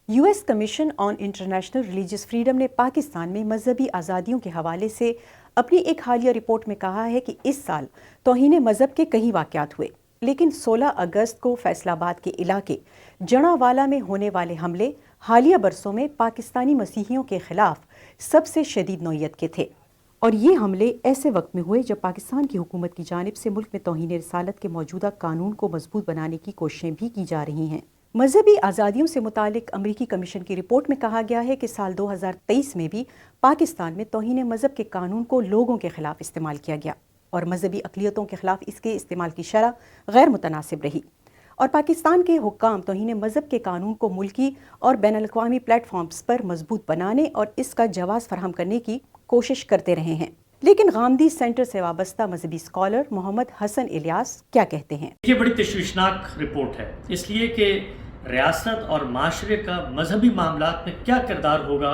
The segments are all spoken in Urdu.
US commission on international religious freedom نے پاکستان میں مذہبی آزادیوں کے حوالے سے اپنی ایک حالیہ رپورٹ میں کہا ہے کہ اس سال توہین مذہب کے کئی واقعات ہوئے، لیکن 16 اگست کو فیصل آباد کے علاقے جڑاں والا میں ہونے والے حملے حالیہ برسوں میں پاکستانی مسیحیوں کے خلاف سب سے شدید نوعیت کے تھے، اور یہ حملے ایسے وقت میں ہوئے جب پاکستان کی حکومت کی جانب سے ملک میں توہین رسالت کے موجودہ قانون کو مضبوط بنانے کی کوششیں بھی کی جا رہی ہیں۔ مذہبی آزادیوں سے متعلق امریکی کمیشن کی رپورٹ میں کہا گیا ہے کہ سال 2023 میں بھی پاکستان میں توہین مذہب کے قانون کو لوگوں کے خلاف استعمال کیا گیا اور مذہبی اقلیتوں کے خلاف اس کے استعمال کی شرح غیر متناسب رہی، اور پاکستان کے حکام توہین مذہب کے قانون کو ملکی اور بین الاقوامی پلیٹ فارمز پر مضبوط بنانے اور اس کا جواز فراہم کرنے کی کوشش کرتے رہے ہیں۔ لیکن غامدی سینٹر سے وابستہ مذہبی اسکالر محمد حسن الیاس کیا کہتے ہیں؟ یہ بڑی تشویشناک رپورٹ ہے، اس لیے کہ ریاست اور معاشرے کا مذہبی معاملات میں کیا کردار ہوگا،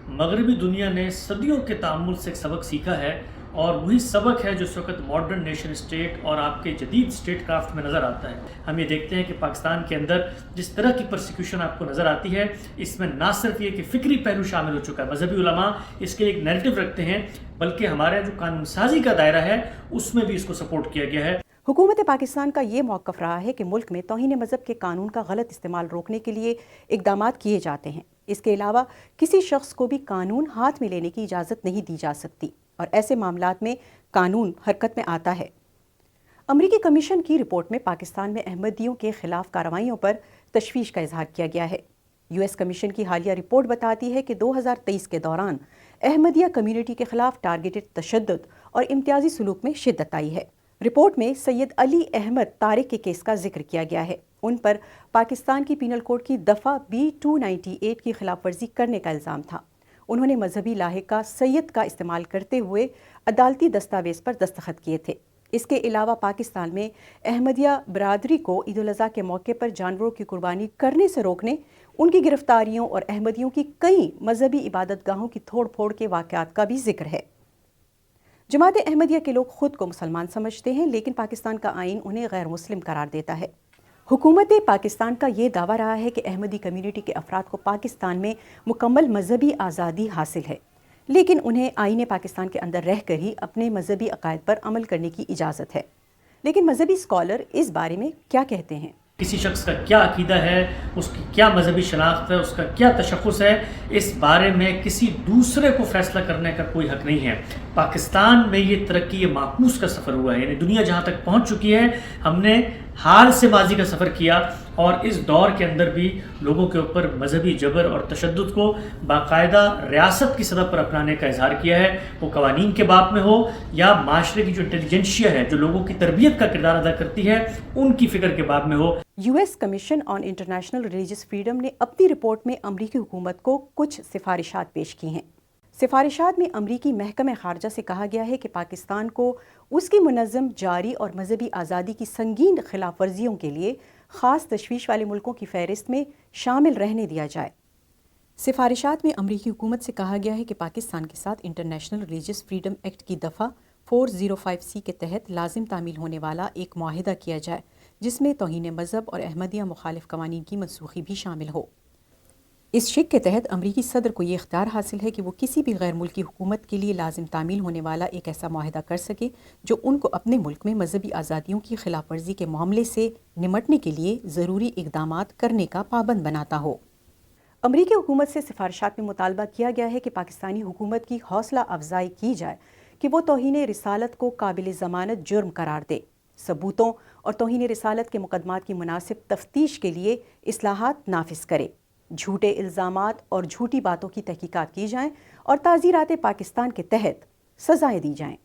مغربی دنیا نے صدیوں کے تعامل سے ایک سبق سیکھا ہے، اور وہی سبق ہے جو اس وقت ماڈرن نیشن اسٹیٹ اور آپ کے جدید اسٹیٹ کرافٹ میں نظر آتا ہے۔ ہم یہ دیکھتے ہیں کہ پاکستان کے اندر جس طرح کی پرسیکیوشن آپ کو نظر آتی ہے، اس میں نہ صرف یہ کہ فکری پہلو شامل ہو چکا ہے، مذہبی علماء اس کے ایک نیریٹو رکھتے ہیں، بلکہ ہمارے جو قانون سازی کا دائرہ ہے اس میں بھی اس کو سپورٹ کیا گیا ہے۔ حکومت پاکستان کا یہ موقف رہا ہے کہ ملک میں توہین مذہب کے قانون کا غلط استعمال روکنے کے لیے اقدامات کیے جاتے ہیں۔ اس کے علاوہ کسی شخص کو بھی قانون ہاتھ میں لینے کی اجازت نہیں دی جا سکتی، اور ایسے معاملات میں قانون حرکت میں آتا ہے۔ امریکی کمیشن کی رپورٹ میں پاکستان میں احمدیوں کے خلاف کارروائیوں پر تشویش کا اظہار کیا گیا ہے۔ US کمیشن کی حالیہ رپورٹ بتاتی ہے کہ 2023 کے دوران احمدیہ کمیونٹی کے خلاف ٹارگیٹڈ تشدد اور امتیازی سلوک میں شدت آئی ہے۔ رپورٹ میں سید علی احمد طارق کے کیس کا ذکر کیا گیا ہے۔ ان پر پاکستان کی پینل کوڈ کی دفعہ B298 کی خلاف ورزی کرنے کا الزام تھا۔ انہوں نے مذہبی لاحقہ سید کا استعمال کرتے ہوئے عدالتی دستاویز پر دستخط کیے تھے۔ اس کے علاوہ پاکستان میں احمدیہ برادری کو عید الاضحیٰ کے موقع پر جانوروں کی قربانی کرنے سے روکنے، ان کی گرفتاریوں اور احمدیوں کی کئی مذہبی عبادت گاہوں کی توڑ پھوڑ کے واقعات کا بھی ذکر ہے۔ جماعت احمدیہ کے لوگ خود کو مسلمان سمجھتے ہیں، لیکن پاکستان کا آئین انہیں غیر مسلم قرار دیتا ہے۔ حکومت پاکستان کا یہ دعویٰ رہا ہے کہ احمدی کمیونٹی کے افراد کو پاکستان میں مکمل مذہبی آزادی حاصل ہے، لیکن انہیں آئین پاکستان کے اندر رہ کر ہی اپنے مذہبی عقائد پر عمل کرنے کی اجازت ہے۔ لیکن مذہبی اسکالر اس بارے میں کیا کہتے ہیں؟ کسی شخص کا کیا عقیدہ ہے، اس کی کیا مذہبی شناخت ہے، اس کا کیا تشخص ہے، اس بارے میں کسی دوسرے کو فیصلہ کرنے کا کوئی حق نہیں ہے۔ پاکستان میں یہ ترقی، یہ معکوس کا سفر ہوا ہے، یعنی دنیا جہاں تک پہنچ چکی ہے، ہم نے حال سے ماضی کا سفر کیا، اور اس دور کے اندر بھی لوگوں کے اوپر مذہبی جبر اور تشدد کو باقاعدہ ریاست کی سطح پر اپنانے کا اظہار کیا ہے، وہ قوانین کے باب میں ہو یا معاشرے کی جو انٹیلیجنشیا ہے، جو لوگوں کی تربیت کا کردار ادا کرتی ہے، ان کی فکر کے باب میں ہو۔ US commission on international religious freedom نے اپنی رپورٹ میں امریکی حکومت کو کچھ سفارشات پیش کی ہیں۔ سفارشات میں امریکی محکمہ خارجہ سے کہا گیا ہے کہ پاکستان کو اس کی منظم، جاری اور مذہبی آزادی کی سنگین خلاف ورزیوں کے لیے خاص تشویش والے ملکوں کی فہرست میں شامل رہنے دیا جائے۔ سفارشات میں امریکی حکومت سے کہا گیا ہے کہ پاکستان کے ساتھ انٹرنیشنل ریلیجس فریڈم ایکٹ کی دفعہ 405C کے تحت لازم تعمیل ہونے والا ایک معاہدہ کیا جائے، جس میں توہین مذہب اور احمدیہ مخالف قوانین کی منسوخی بھی شامل ہو۔ اس شک کے تحت امریکی صدر کو یہ اختیار حاصل ہے کہ وہ کسی بھی غیر ملکی حکومت کے لیے لازم تعمیل ہونے والا ایک ایسا معاہدہ کر سکے جو ان کو اپنے ملک میں مذہبی آزادیوں کی خلاف ورزی کے معاملے سے نمٹنے کے لیے ضروری اقدامات کرنے کا پابند بناتا ہو۔ امریکی حکومت سے سفارشات میں مطالبہ کیا گیا ہے کہ پاکستانی حکومت کی حوصلہ افزائی کی جائے کہ وہ توہین رسالت کو قابل ضمانت جرم قرار دے، ثبوتوں اور توہین رسالت کے مقدمات کی مناسب تفتیش کے لیے اصلاحات نافذ کرے، جھوٹے الزامات اور جھوٹی باتوں کی تحقیقات کی جائیں اور تعزیرات پاکستان کے تحت سزائیں دی جائیں۔